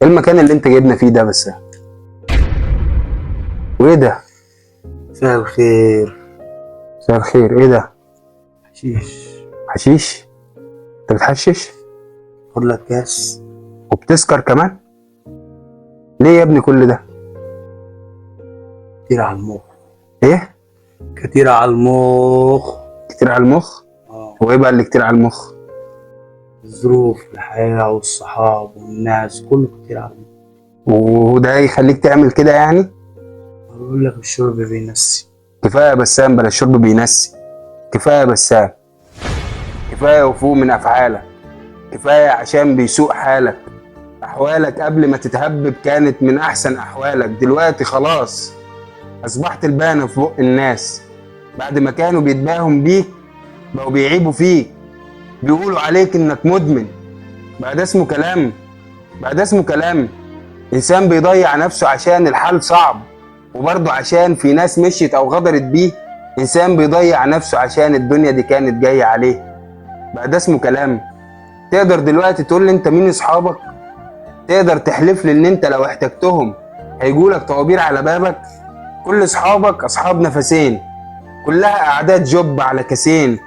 ايه المكان اللي انت جايبنا فيه ده بس؟ وايه ده؟ مساء الخير. مساء الخير، ايه ده؟ حشيش. حشيش؟ انت بتحشش خد لك كاس. وبتسكر كمان؟ ليه يا ابني كل ده؟ كتير على المخ. ايه؟ كتير على المخ. كتير على المخ؟ هو ايه بقى اللي كتير على المخ؟ الظروف، الحياة والصحاب والناس كله كتير على المخ. وده يخليك تعمل كده يعني؟ بقول لك الشرب بينسي. كفايه يا بسام، بلا الشرب بينسي. كفايه يا بسام، كفايه وفوق من افعالك. كفايه عشان بيسوء حالك. احوالك قبل ما تتهبب كانت من احسن احوالك، دلوقتي خلاص اصبحت البانه في بق الناس. بعد ما كانوا بيتباهوا بيك بقوا بيعيبوا فيك، بيقولوا عليك انك مدمن. بقى ده اسمه كلام؟ بقى ده اسمه كلام؟ انسان بيضيع نفسه عشان الحال صعب، وبرضه عشان في ناس مشيت او غدرت بيه. انسان بيضيع نفسه عشان الدنيا دي كانت جايه عليه. بقى ده اسمه كلام؟ تقدر دلوقتي تقول لي انت مين اصحابك؟ تقدر تحلف لي ان انت لو احتجتهم هيجولك طوابير على بابك؟ كل اصحابك اصحاب نفسين، كلها اعداد جب على كاسين،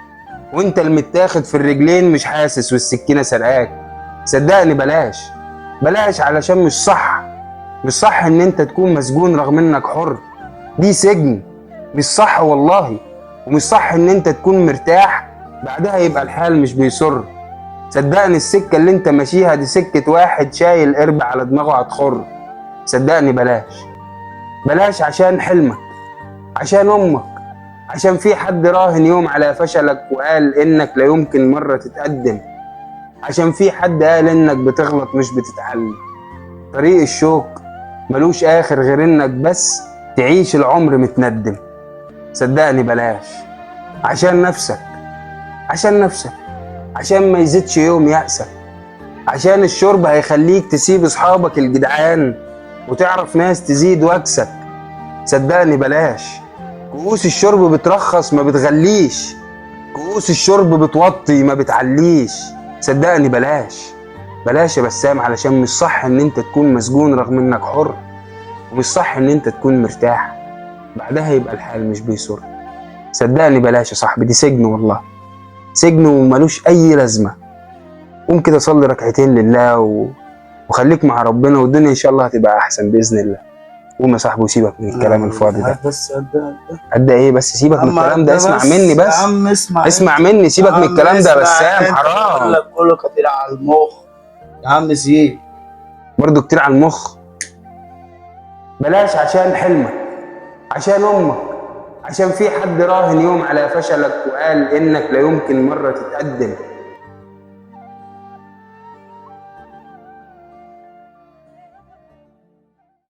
وانت المتاخد في الرجلين مش حاسس والسكينه سرقاك. صدقني بلاش، بلاش، علشان مش صح. مش صح ان انت تكون مسجون رغم انك حر. دي سجن. مش صح والله. ومش صح ان انت تكون مرتاح بعدها يبقى الحال مش بيسر. صدقني السكه اللي انت ماشيها دي سكه واحد شايل قرب على دماغه هتخر. صدقني بلاش، بلاش، عشان حلمك، عشان امك، عشان في حد راهن يوم على فشلك وقال انك لا يمكن مرة تتقدم، عشان في حد قال انك بتغلط مش بتتعلم. طريق الشوق ملوش اخر غير انك بس تعيش العمر متندم. صدقني بلاش، عشان نفسك، عشان نفسك، عشان ما يزيدش يوم يأسك، عشان الشرب هيخليك تسيب اصحابك الجدعان وتعرف ناس تزيد وكسك. صدقني بلاش. كؤوس الشرب بترخص ما بتغليش، كؤوس الشرب بتوطي ما بتعليش. صدقني بلاش، بلاش يا بسام، علشان مش صح ان انت تكون مسجون رغم انك حر، ومش صح ان انت تكون مرتاح بعدها يبقى الحال مش بيسر. صدقني بلاش يا صاحبي، دي سجن والله، سجن وملوش اي لازمه. قوم كده صلي ركعتين لله وخليك مع ربنا، والدنيا ان شاء الله هتبقى احسن باذن الله. قوم يا صاحبي وسيبك من الكلام الفاضي ده. بس قد قد ايه بس؟ سيبك من الكلام ده، اسمع مني يا بس. عم اسمع. اسمع مني، سيبك من الكلام ده يا بسام، بقول حرام. لك كله كتير على المخ. يا عم سيب. برضه كتير على المخ؟ بلاش، عشان حلمك، عشان امك، عشان في حد راهن يوم على فشلك وقال انك لا يمكن مرة تتقدم،